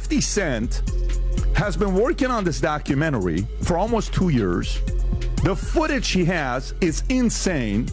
50 Cent has been working on this documentary for almost 2 years. The footage he has is insane.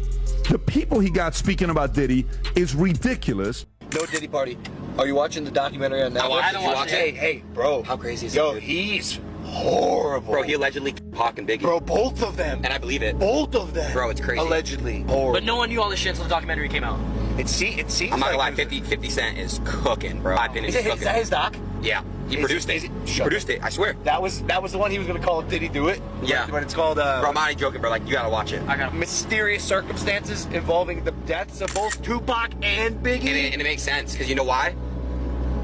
The people he got speaking about Diddy is ridiculous. No Diddy party. Are you watching the documentary on Netflix? I don't watch it. Hey, bro. How crazy is Yo, it, dude? he's horrible. Bro, he allegedly Pac and Biggie. Bro, both of them. And I believe it. Both of them. Bro, it's crazy. Allegedly. Horrible. But no one knew all this shit until the documentary came out. It seems I'm not gonna lie, like 50 Cent is cooking, bro. My opinion, Is he's that cooking. his doc? Yeah, he produced it. Shut Produced it, I swear. That was the one he was gonna call Did He Do It? Yeah. But it's called Bro, I'm not even joking, bro. Like, you gotta watch it. I got Mysterious Circumstances Involving the Deaths of Both Tupac and Biggie. And it makes sense, because you know why?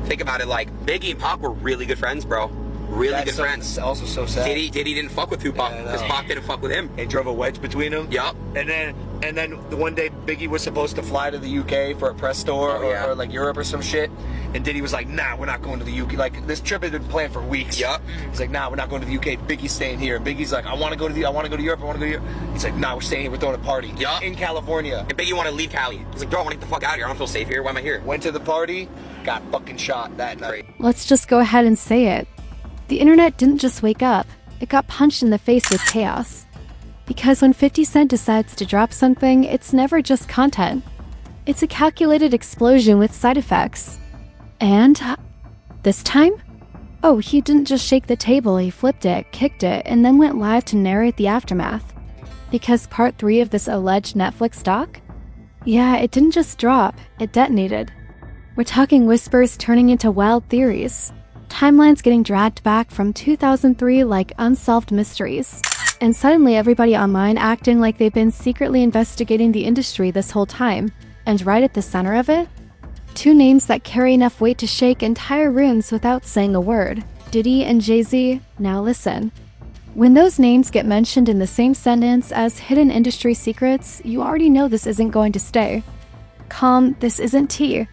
Think about it, like, Biggie and Pac were really good friends, bro. Really good friends. Also so sad. Diddy didn't fuck with Tupac, Yeah, I know. because Pac didn't fuck with him. They drove a wedge between them. Yup. And then the one day Biggie was supposed to fly to the UK for a press tour or like Europe or some shit. And Diddy was like, nah, we're not going to the UK. Like, this trip had been planned for weeks. Yup. He's like, nah, we're not going to the UK. Biggie's staying here. And Biggie's like, I want to go to Europe. I want to go to Europe. He's like, nah, we're staying here. We're throwing a party. Yup. In California. And Biggie wanted to leave Cali. He's like, bro, I want to get the fuck out of here. I don't feel safe here. Why am I here? Went to the party, got fucking shot that night. Let's just go ahead and say it. The internet didn't just wake up, it got punched in the face with chaos. Because when 50 Cent decides to drop something, it's never just content. It's a calculated explosion with side effects. And this time? Oh, he didn't just shake the table, he flipped it, kicked it, and then went live to narrate the aftermath. Because part 3 of this alleged Netflix doc? Yeah, it didn't just drop, it detonated. We're talking whispers turning into wild theories. Timelines getting dragged back from 2003 like unsolved mysteries. And suddenly everybody online acting like they've been secretly investigating the industry this whole time. And right at the center of it? 2 names that carry enough weight to shake entire rooms without saying a word. Diddy and Jay Z. Now listen. When those names get mentioned in the same sentence as hidden industry secrets, you already know this isn't going to stay. Calm, this isn't tea.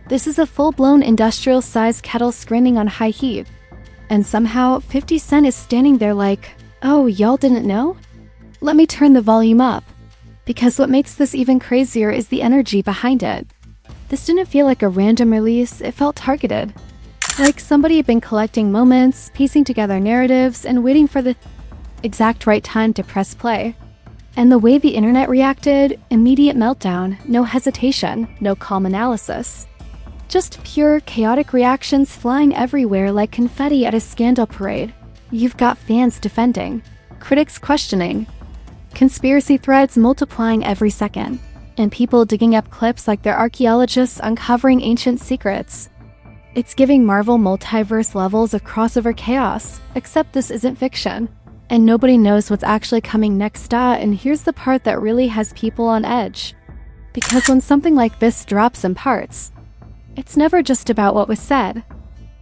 This is a full-blown industrial-sized kettle screaming on high heat. And somehow, 50 Cent is standing there like, oh, y'all didn't know? Let me turn the volume up. Because what makes this even crazier is the energy behind it. This didn't feel like a random release, it felt targeted. Like somebody had been collecting moments, piecing together narratives, and waiting for the exact right time to press play. And the way the internet reacted, immediate meltdown, no hesitation, no calm analysis. Just pure, chaotic reactions flying everywhere like confetti at a scandal parade. You've got fans defending, critics questioning, conspiracy threads multiplying every second, and people digging up clips like they're archaeologists uncovering ancient secrets. It's giving Marvel multiverse levels of crossover chaos, except this isn't fiction. And nobody knows what's actually coming next, and here's the part that really has people on edge. Because when something like this drops in parts, it's never just about what was said.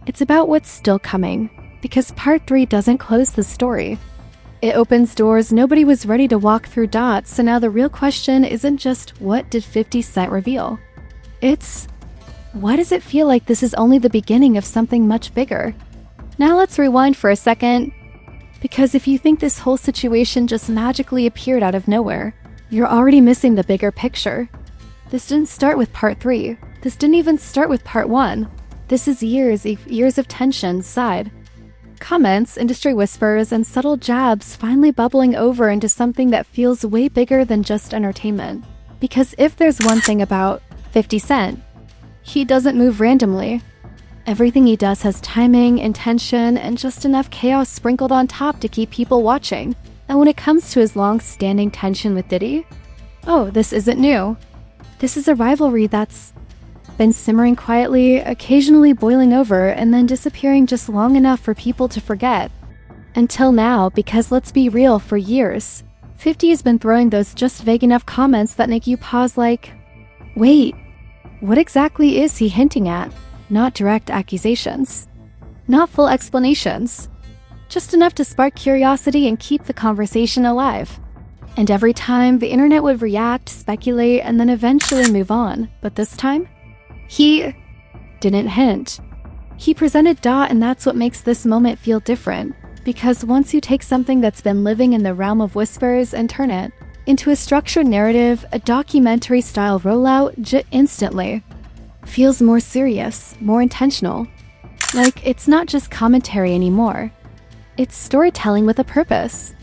It's about what's still coming, because part 3 doesn't close the story. It opens doors nobody was ready to walk through, so now the real question isn't just what did 50 Cent reveal? It's, why does it feel like this is only the beginning of something much bigger? Now let's rewind for a second, because if you think this whole situation just magically appeared out of nowhere, you're already missing the bigger picture. This didn't start with part 3. This didn't even start with part 1. This is years of tension, side comments, industry whispers, and subtle jabs finally bubbling over into something that feels way bigger than just entertainment. Because if there's one thing about 50 Cent, he doesn't move randomly. Everything he does has timing, intention, and just enough chaos sprinkled on top to keep people watching. And when it comes to his long-standing tension with Diddy, oh, this isn't new. This is a rivalry that's been simmering quietly, occasionally boiling over, and then disappearing just long enough for people to forget. Until now, because let's be real, for years, 50 has been throwing those just vague enough comments that make you pause like, wait, what exactly is he hinting at? Not direct accusations. Not full explanations. Just enough to spark curiosity and keep the conversation alive. And every time, the internet would react, speculate, and then eventually move on. But this time, he didn't hint. He presented and that's what makes this moment feel different. Because once you take something that's been living in the realm of whispers and turn it into a structured narrative, a documentary-style rollout instantly feels more serious, more intentional. Like, it's not just commentary anymore. It's storytelling with a purpose.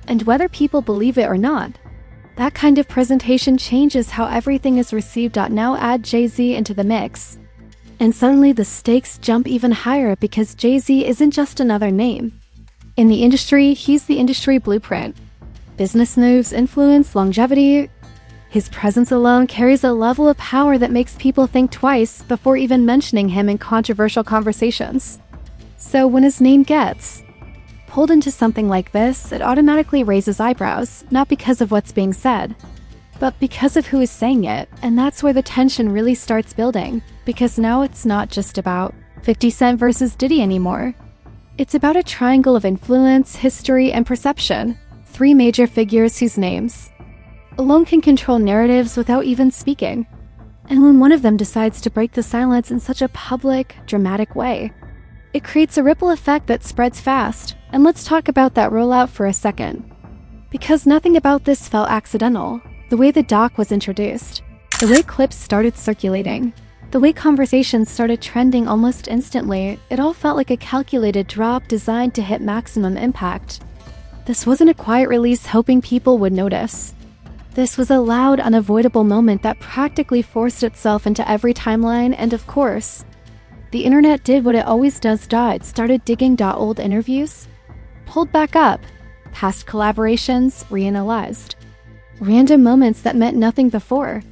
And whether people believe it or not, that kind of presentation changes how everything is received. Now add Jay Z into the mix. And suddenly the stakes jump even higher because Jay Z isn't just another name. In the industry, he's the industry blueprint. Business moves, influence, longevity. His presence alone carries a level of power that makes people think twice before even mentioning him in controversial conversations. So when his name gets pulled into something like this, it automatically raises eyebrows, not because of what's being said, but because of who is saying it, and that's where the tension really starts building, because now it's not just about 50 Cent versus Diddy anymore. It's about a triangle of influence, history, and perception, three major figures whose names alone can control narratives without even speaking. And when one of them decides to break the silence in such a public, dramatic way, it creates a ripple effect that spreads fast. And let's talk about that rollout for a second. Because nothing about this felt accidental. The way the doc was introduced, the way clips started circulating, the way conversations started trending almost instantly, it all felt like a calculated drop designed to hit maximum impact. This wasn't a quiet release hoping people would notice. This was a loud, unavoidable moment that practically forced itself into every timeline, and of course, the internet did what it always does. It started digging old interviews, pulled back up, past collaborations, reanalyzed. Random moments that meant nothing before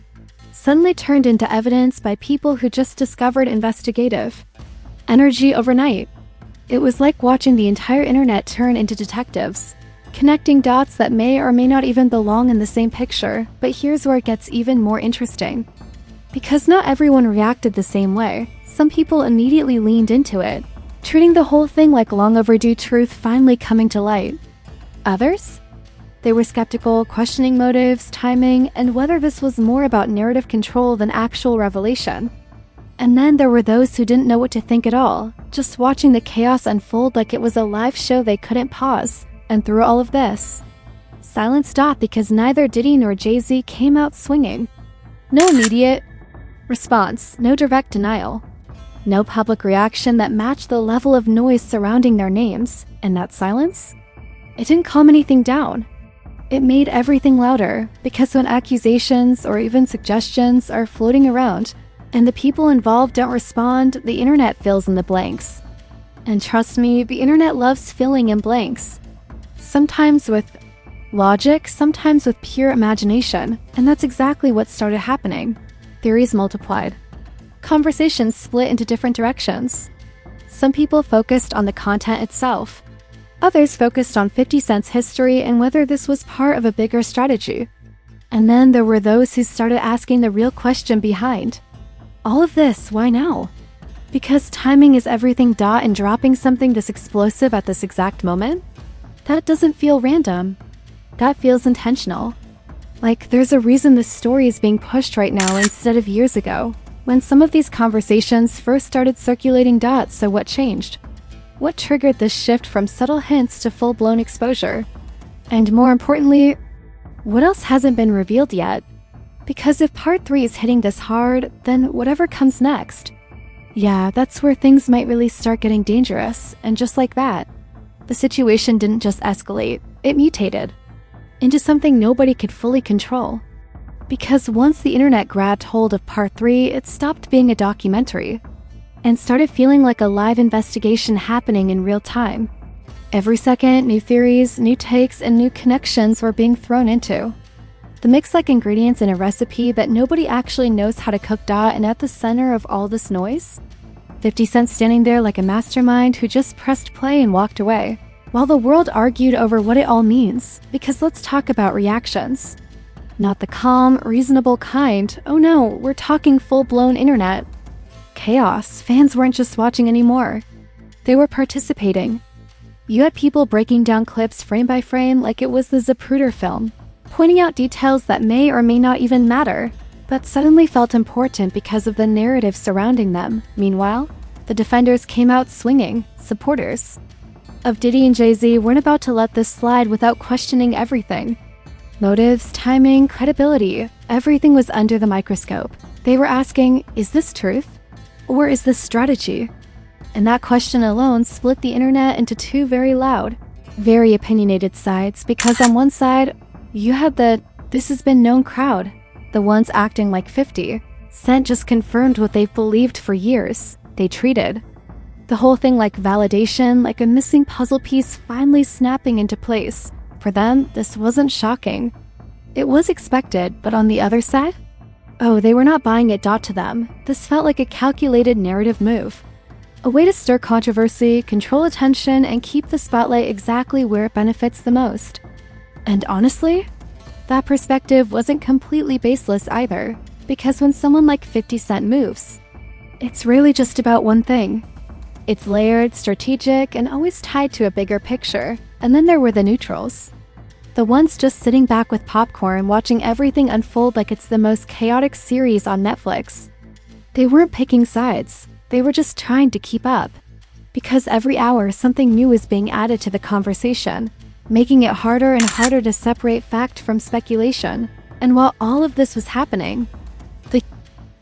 suddenly turned into evidence by people who just discovered investigative energy overnight. It was like watching the entire internet turn into detectives, connecting dots that may or may not even belong in the same picture. But here's where it gets even more interesting. Because not everyone reacted the same way, some people immediately leaned into it, treating the whole thing like long overdue truth finally coming to light. Others? They were skeptical, questioning motives, timing, and whether this was more about narrative control than actual revelation. And then there were those who didn't know what to think at all, just watching the chaos unfold like it was a live show they couldn't pause. And through all of this, silence stopped because neither Diddy nor Jay Z came out swinging. No immediate response, no direct denial, no public reaction that matched the level of noise surrounding their names. And that silence? It didn't calm anything down. It made everything louder, because when accusations or even suggestions are floating around and the people involved don't respond, the internet fills in the blanks. And trust me, the internet loves filling in blanks. Sometimes with logic, sometimes with pure imagination, and that's exactly what started happening. Theories multiplied. Conversations split into different directions. Some people focused on the content itself. Others focused on 50 Cent's history and whether this was part of a bigger strategy. And then there were those who started asking the real question behind all of this. Why now? Because timing is everything. And dropping something this explosive at this exact moment? That doesn't feel random. That feels intentional. Like there's a reason this story is being pushed right now instead of years ago, when some of these conversations first started circulating. So what changed? What triggered this shift from subtle hints to full-blown exposure? And more importantly, what else hasn't been revealed yet? Because if part 3 is hitting this hard, then whatever comes next, yeah, that's where things might really start getting dangerous. And just like that, the situation didn't just escalate, it mutated into something nobody could fully control. Because once the internet grabbed hold of part 3, it stopped being a documentary and started feeling like a live investigation happening in real time. Every second, new theories, new takes, and new connections were being thrown into the mix like ingredients in a recipe that nobody actually knows how to cook. And at the center of all this noise, 50 Cent standing there like a mastermind who just pressed play and walked away, while the world argued over what it all means. Because let's talk about reactions. Not the calm, reasonable kind. Oh no, we're talking full-blown internet chaos. Fans weren't just watching anymore. They were participating. You had people breaking down clips frame by frame like it was the Zapruder film, pointing out details that may or may not even matter, but suddenly felt important because of the narrative surrounding them. Meanwhile, the defenders came out swinging. Supporters of Diddy and Jay Z weren't about to let this slide without questioning everything. Motives, timing, credibility, everything was under the microscope. They were asking, is this truth? Or is this strategy? And that question alone split the internet into two very loud, very opinionated sides, because on one side, you had the "this has been known" crowd, the ones acting like 50 Cent just confirmed what they've believed for years. They treated the whole thing like validation, like a missing puzzle piece finally snapping into place. For them, this wasn't shocking. It was expected, but on the other side? Oh, they were not buying it. To them, this felt like a calculated narrative move. A way to stir controversy, control attention, and keep the spotlight exactly where it benefits the most. And honestly, that perspective wasn't completely baseless either, because when someone like 50 Cent moves, it's really just about one thing. It's layered, strategic, and always tied to a bigger picture. And then there were the neutrals. The ones just sitting back with popcorn, watching everything unfold like it's the most chaotic series on Netflix. They weren't picking sides. They were just trying to keep up. Because every hour, something new is being added to the conversation, making it harder and harder to separate fact from speculation. And while all of this was happening, the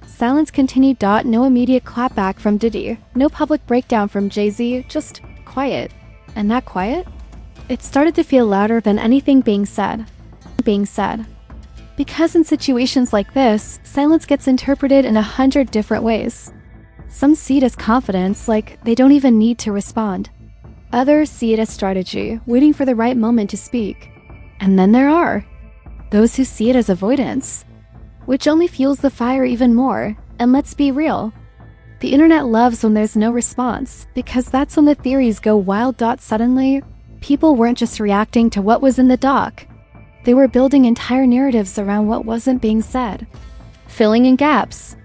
silence continued. No immediate clapback from Diddy, no public breakdown from Jay Z, just quiet. And that quiet? It started to feel louder than anything being said. Because in situations like this, silence gets interpreted in 100 different ways. Some see it as confidence, like they don't even need to respond. Others see it as strategy, waiting for the right moment to speak. And then there are those who see it as avoidance, which only fuels the fire even more. And let's be real, the internet loves when there's no response, because that's when the theories go wild. Suddenly, people weren't just reacting to what was in the doc. They were building entire narratives around what wasn't being said, filling in gaps,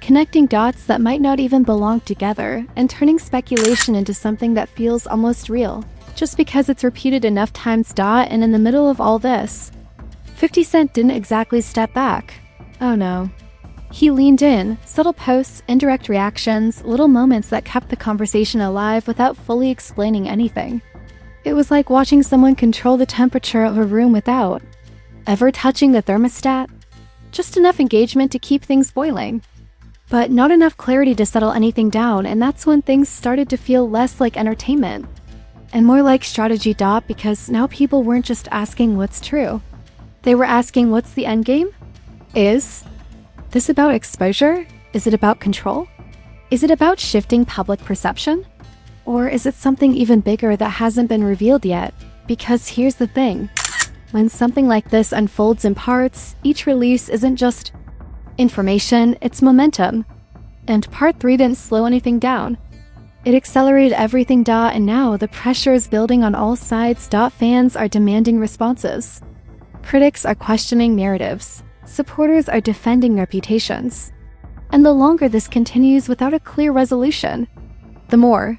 connecting dots that might not even belong together, and turning speculation into something that feels almost real, just because it's repeated enough times. And in the middle of all this, 50 Cent didn't exactly step back. Oh no. He leaned in, subtle posts, indirect reactions, little moments that kept the conversation alive without fully explaining anything. It was like watching someone control the temperature of a room without ever touching the thermostat. Just enough engagement to keep things boiling, but not enough clarity to settle anything down. And that's when things started to feel less like entertainment and more like strategy. Because now people weren't just asking what's true. They were asking, what's the end game? Is this about exposure? Is it about control? Is it about shifting public perception? Or is it something even bigger that hasn't been revealed yet? Because here's the thing. When something like this unfolds in parts, each release isn't just information, it's momentum. And part 3 didn't slow anything down. It accelerated everything. And now the pressure is building on all sides. Fans are demanding responses. Critics are questioning narratives. Supporters are defending reputations. And the longer this continues without a clear resolution, the more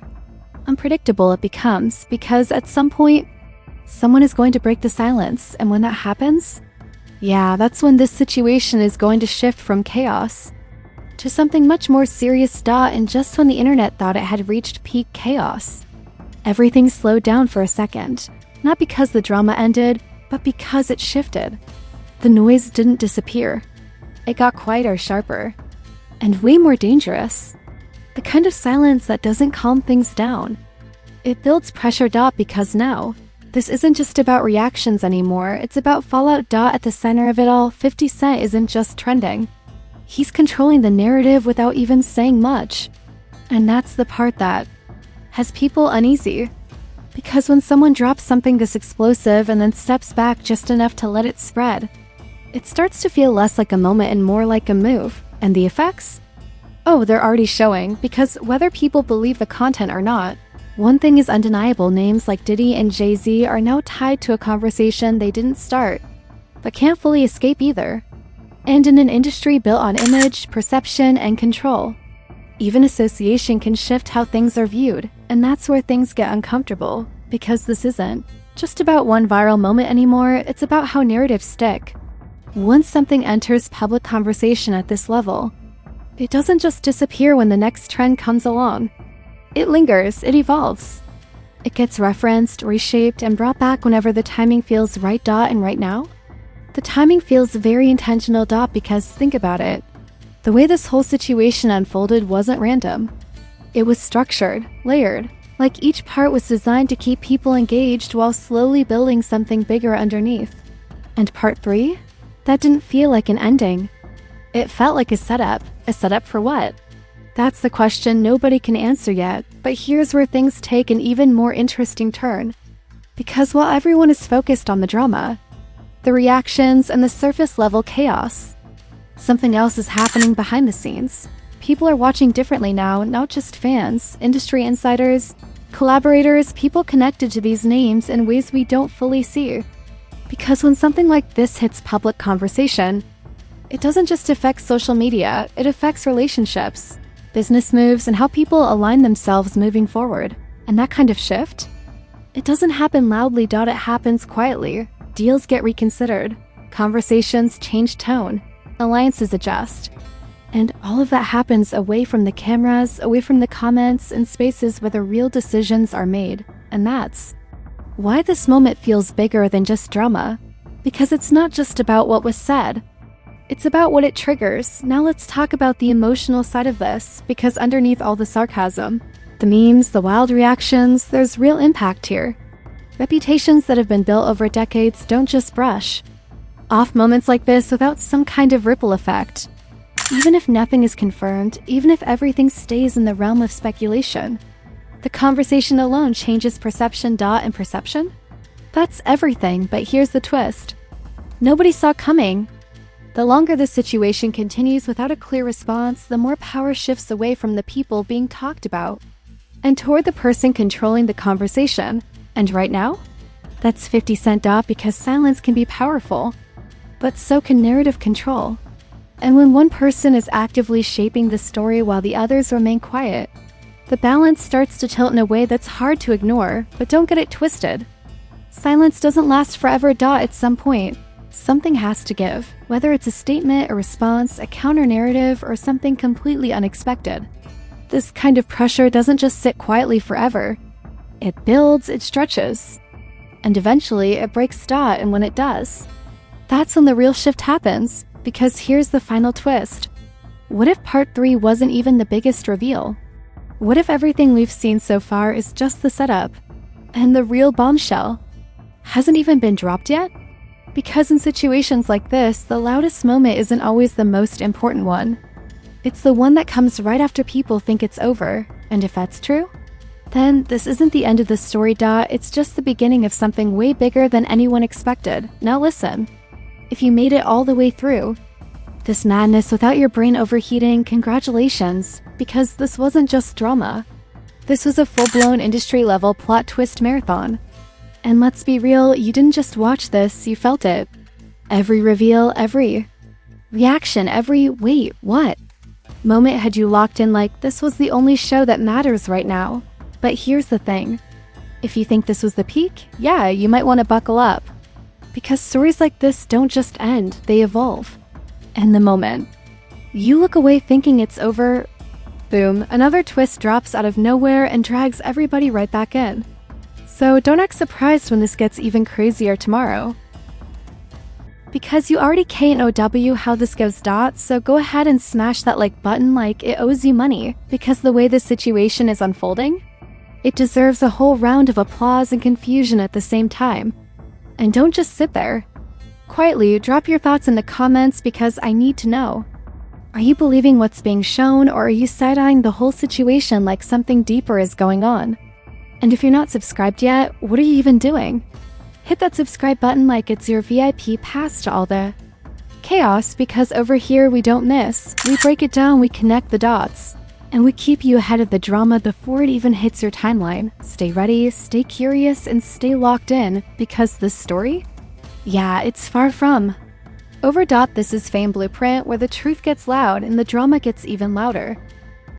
unpredictable it becomes, because at some point, someone is going to break the silence. And when that happens, yeah, that's when this situation is going to shift from chaos to something much more serious. And just when the internet thought it had reached peak chaos, everything slowed down for a second. Not because the drama ended, but because it shifted. The noise didn't disappear. It got quieter, sharper, and way more dangerous. The kind of silence that doesn't calm things down. It builds pressure. Because now, this isn't just about reactions anymore, it's about fallout. At the center of it all, 50 Cent isn't just trending. He's controlling the narrative without even saying much. And that's the part that has people uneasy. Because when someone drops something this explosive and then steps back just enough to let it spread, it starts to feel less like a moment and more like a move. And the effects? Oh, they're already showing, because whether people believe the content or not, one thing is undeniable: names like Diddy and Jay Z are now tied to a conversation they didn't start, but can't fully escape either. And in an industry built on image, perception, and control, even association can shift how things are viewed. And that's where things get uncomfortable, because this isn't just about one viral moment anymore, it's about how narratives stick. Once something enters public conversation at this level, it doesn't just disappear when the next trend comes along. It lingers, it evolves. It gets referenced, reshaped, and brought back whenever the timing feels right. And right now, the timing feels very intentional. Because think about it. The way this whole situation unfolded wasn't random. It was structured, layered, like each part was designed to keep people engaged while slowly building something bigger underneath. And part 3? That didn't feel like an ending. It felt like a setup. A setup for what? That's the question nobody can answer yet, but here's where things take an even more interesting turn. Because while everyone is focused on the drama, the reactions, and the surface level chaos, something else is happening behind the scenes. People are watching differently now, not just fans, industry insiders, collaborators, people connected to these names in ways we don't fully see. Because when something like this hits public conversation, it doesn't just affect social media, it affects relationships, business moves, and how people align themselves moving forward. And that kind of shift? It doesn't happen loudly, it happens quietly. Deals get reconsidered, conversations change tone, alliances adjust. And all of that happens away from the cameras, away from the comments, in spaces where the real decisions are made. And that's why this moment feels bigger than just drama. Because it's not just about what was said. It's about what it triggers. Now let's talk about the emotional side of this, because underneath all the sarcasm, the memes, the wild reactions, there's real impact here. Reputations that have been built over decades don't just brush off moments like this without some kind of ripple effect. Even if nothing is confirmed, even if everything stays in the realm of speculation, the conversation alone changes perception. And perception? That's everything, but here's the twist. Nobody saw coming. The longer the situation continues without a clear response, the more power shifts away from the people being talked about and toward the person controlling the conversation. And right now, that's 50 Cent. Because silence can be powerful, but so can narrative control. And when one person is actively shaping the story while the others remain quiet, the balance starts to tilt in a way that's hard to ignore, but don't get it twisted. Silence doesn't last forever. At some point, something has to give, whether it's a statement, a response, a counter-narrative, or something completely unexpected. This kind of pressure doesn't just sit quietly forever. It builds, it stretches, and eventually it breaks. And when it does, that's when the real shift happens. Because here's the final twist. What if part 3 wasn't even the biggest reveal? What if everything we've seen so far is just the setup, and the real bombshell hasn't even been dropped yet? Because in situations like this, the loudest moment isn't always the most important one. It's the one that comes right after people think it's over. And if that's true, then this isn't the end of the story. It's just the beginning of something way bigger than anyone expected. Now listen. If you made it all the way through this madness without your brain overheating, congratulations, because this wasn't just drama. This was a full-blown industry-level plot twist marathon. And let's be real, you didn't just watch this, you felt it. Every reveal, every reaction, every wait, what moment had you locked in like this was the only show that matters right now. But here's the thing. If you think this was the peak, yeah, you might want to buckle up. Because stories like this don't just end, they evolve. And the moment you look away thinking it's over, boom, another twist drops out of nowhere and drags everybody right back in. So don't act surprised when this gets even crazier tomorrow. Because you already know how this goes. So go ahead and smash that like button like it owes you money. Because the way this situation is unfolding, it deserves a whole round of applause and confusion at the same time. And don't just sit there. Quietly, drop your thoughts in the comments because I need to know. Are you believing what's being shown, or are you side-eyeing the whole situation like something deeper is going on? And if you're not subscribed yet, what are you even doing? Hit that subscribe button like it's your VIP pass to all the chaos, because over here we don't miss. We break it down, we connect the dots, and we keep you ahead of the drama before it even hits your timeline. Stay ready, stay curious, and stay locked in, because this story, yeah, it's far from over. This is Fame Blueprint, where the truth gets loud and the drama gets even louder.